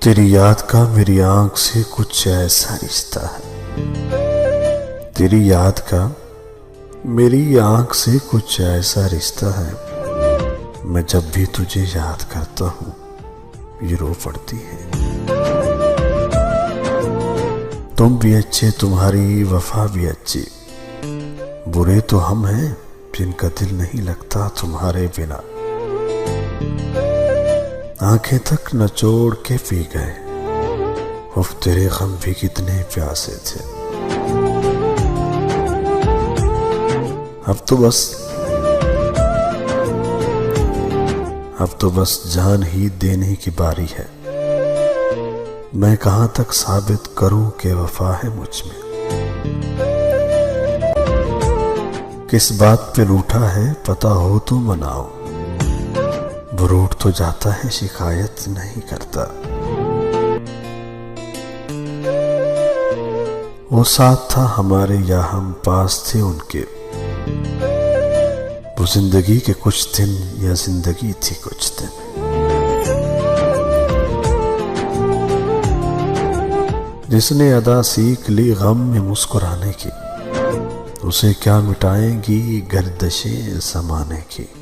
तेरी याद का मेरी आंख से कुछ ऐसा रिश्ता है। तेरी याद का मेरी आंख से कुछ ऐसा रिश्ता है। मैं जब भी तुझे याद करता हूँ ये रो पड़ती है। तुम भी अच्छे, तुम्हारी वफा भी अच्छी। बुरे तो हम हैं जिनका दिल नहीं लगता तुम्हारे बिना। आंखें तक नचोड़ के पी गए। उफ, तेरे गम भी कितने प्यासे थे। अब तो बस जान ही देने की बारी है। मैं कहां तक साबित करूं कि वफा है मुझ में। किस बात पे रूठा है पता हो तो मनाओ। वो रूठ तो जाता है, शिकायत नहीं करता। वो साथ था हमारे या हम पास थे उनके। वो जिंदगी के कुछ दिन या जिंदगी थी कुछ दिन। जिसने अदा सीख ली गम में मुस्कुराने की, उसे क्या मिटाएंगी गर्दिशें ज़माने की।